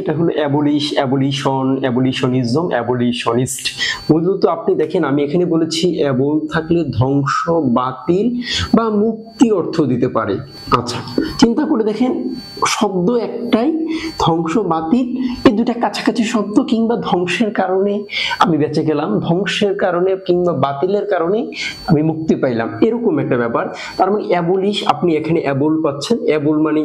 এটা হলো abolish, abolition, অ্যাবলিশনিজম, অ্যাবলিশনিস্ট। মূলত আপনি দেখেন আমি এখানে বলেছি অ্যাবল থাকলে ধ্বংস, বাতিল বা মুক্তি অর্থ দিতে পারে। আচ্ছা, চিন্তা করে দেখেন শব্দ একটাই, ধ্বংস বাতিল, এই দুটা কাছাকাছি শব্দ, কিংবা ধ্বংসের কারণে আমি বেঁচে গেলাম, ধ্বংসের কারণে কিংবা বাতিলের কারণে আমি মুক্তি পাইলাম, এরকম একটা ব্যাপার। তার মানে অ্যাবলিশ, আপনি এখানে অ্যাবল পাচ্ছেন, অ্যাবল মানে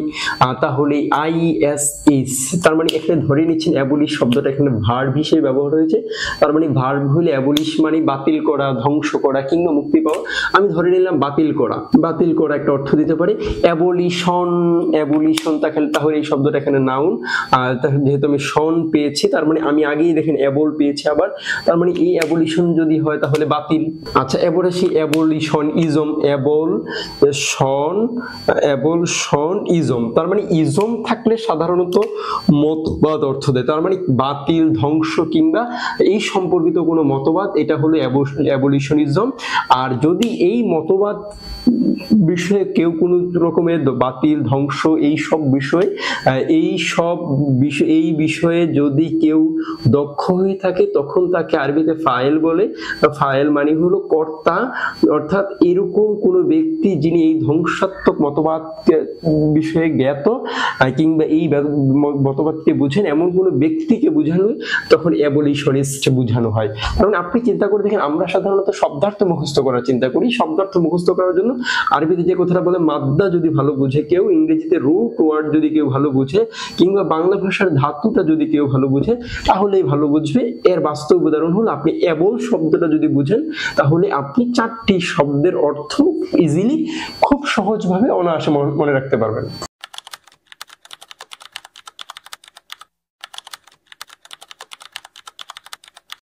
তাহলে ISS, তার মানে এখানে ধরে নিচ্ছেন অ্যাবলিশ শব্দটা এখানে ভার্ব হিসেবে ব্যবহার হয়েছে। তার মানে ভার্ব হলে অ্যাবলিশ মানে বাতিল করা, ধ্বংস করা কিংবা মুক্তি পাওয়া। আমি ধরে নিলাম বাতিল করা, বাতিল করা একটা অর্থ দিতে পারে। অ্যাবলিশন, অ্যাবলিশন তাহলে এই শব্দটা এখানে নাউন, আর যেহেতু আমি শন পেয়েছি তার মানে আমি আগেই দেখেন অ্যাবল পেয়েছি আবার, তার মানে এই অ্যাবলিশন যদি হয় তাহলে বাতিল। আচ্ছা, এবার আসি অ্যাবলিশন ইজম, অ্যাবলশন ইজম, তার মানে ইজম থাকলে সাধারণত মতবাদ অর্থ দেয়, তার মানে বাতিল, ধ্বংস কিংবা এই সম্পর্কিত কোনো মতবাদ, এটা হলো অ্যাবলিশনিজম। আর যদি এই মতবাদ বিষয়ে কেউ কোনো রকমের বাতিল, ধ্বংস এই বিষয়ে যদি কেউ দক্ষ হয়ে থাকে তখন তাকে আরবিতে ফাইল বলে। ফাইল মানে হলো কর্তা, অর্থাৎ এরকম কোন ব্যক্তি যিনি এই ধ্বংসাত্মক মতবাদ বিষয়ে জ্ঞাত কিংবা এই মতবাদকে বুঝেন, এমন কোন ব্যক্তিকে বোঝানো তখন অ্যাবলিশনিস্ট বোঝানো হয়। কারণ আপনি চিন্তা করে দেখেন আমরা সাধারণত শব্দার্থ মুখস্থ করার চিন্তা করি, শব্দার্থ মুখস্থ করার জন্য আরবিতে যে কথাটা বলে মাদ্দা যদি ভালো বুঝে কেউ, ইংরেজিতে রুট ওয়ার্ড যদি কেউ ভালো বুঝে কিংবা বাংলা ভাষার ধাতুটা যদি কেউ ভালো বুঝে তাহলেই ভালো বুঝবে। এর বাস্তব উদাহরণ হলো আপনি অ্যাবল শব্দটা যদি বুঝেন তাহলে আপনি 4টি শব্দের অর্থ ইজিলি খুব সহজভাবে অনায়াসে মনে রাখতে পারবেন।